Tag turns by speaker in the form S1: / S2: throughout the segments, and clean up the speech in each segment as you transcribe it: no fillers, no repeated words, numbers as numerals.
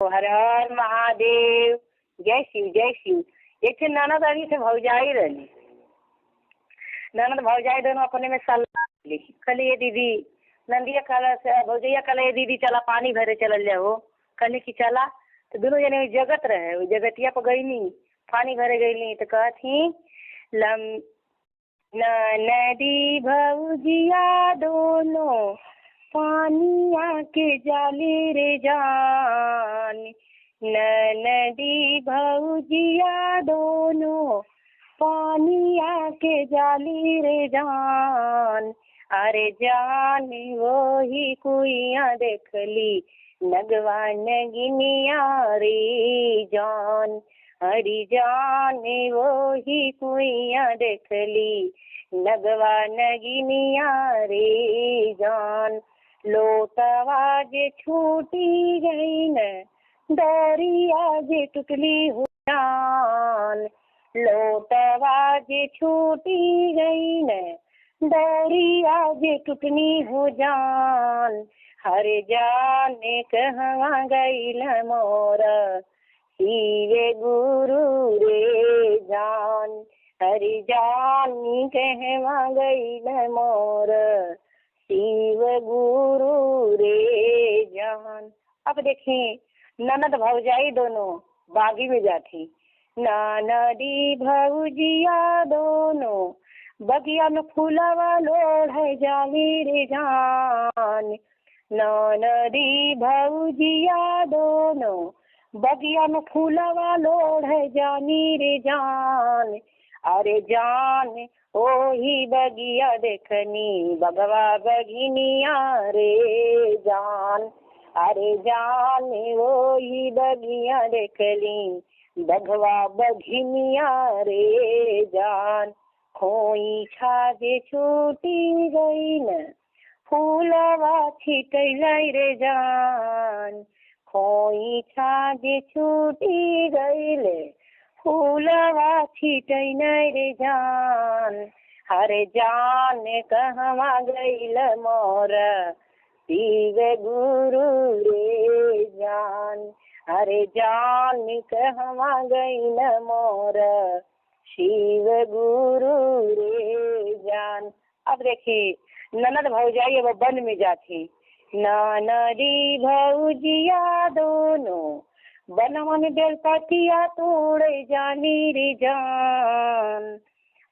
S1: हर हर महादेव। जय शिव जय शिव। एक थे ननद अभी से भौजाई रही। ननद भौजाई दोनों अपने में सलाह ली। कली ये दीदी नंदिया कल से भौजैया कल ये दीदी चला पानी भरे चल जाओ। कली की चला तो दोनों जने जगत रहे वो जगतिया पर गई नी पानी भरे गई नी तो कहती लम नदी भौजिया दोनों पानिया के जाली रे जान। नदी भौजिया दोनों पानिया के जाली रे जान। अरे जान वही कुइया देखली नगवा नगिनिया रे जान। हरी जान वही कुइया देखली नगवा नगिनिया रे जान। लोटवा जे छूटी गई न दरिया जे टुटली हो जान। लोटवा जे छूटी गई न दरिया जे टुटनी हो जान। हरे जाने कहवा गईल मोरा शिवे गुरु रे जान। हरि जानी कहवा गईल मोर शिव गुरु रे जान। अब देखिए ननद भौजाई दोनों बागी में जाती। नदी भौजिया दोनों बगिया में फूलवा लोढ़े जाली रे जान। नदी भौजिया दोनों बगिया में फूलवा लोढ़े जानी रे जान। अरे जान ओही बगिया देखनी बगवा बगिनिया रे जान। अरे जान ओही बगिया देखली बगवा बघिनिया रे जान। खोई छाजे छूटी गई न फूलवा छिटैलै रे जान। खोई छाजे छूटी गईले फूलवा छिटै नै रे जान। हरे जान कहवा गईल मोर शिव गुरु रे जान। हरे जान कहवा गईल मोर शिव गुरु रे जान। अब देखिए ननद भौजाई अब वन में जाती। नदी भौजिया दोनों बनवा में बेलपतिया तोड़े जानी रे जान।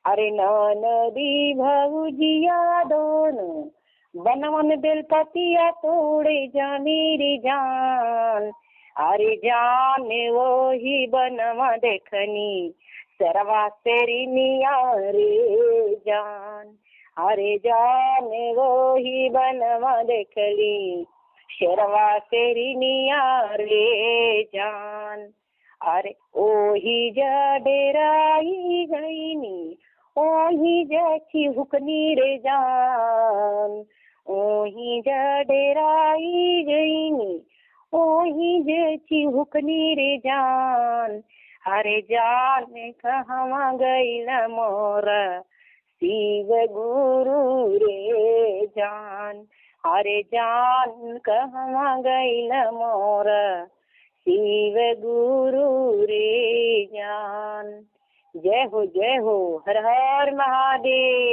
S1: अरे नदी भौजिया दोनों बनवा में बेलपतिया तोड़े जानी रे जान। अरे जान वही बनवा देखनी सरवा सेरिनिया रे जान। अरे जान वही बनवा देखली शेरवा सेरिनिया रे जान। अरे ओही जा डेराई गईनी ओही जा चिहुकनी रे जान। ओही जा डेराई गईनी ओही जे चिहुकनी रे जान। अरे जान कहवा गईल मोरा शिव गुरु रे जान। अरे जान कहवा गईल मोरा शिव गुरु रे जान। जय हो हर हर महादेव।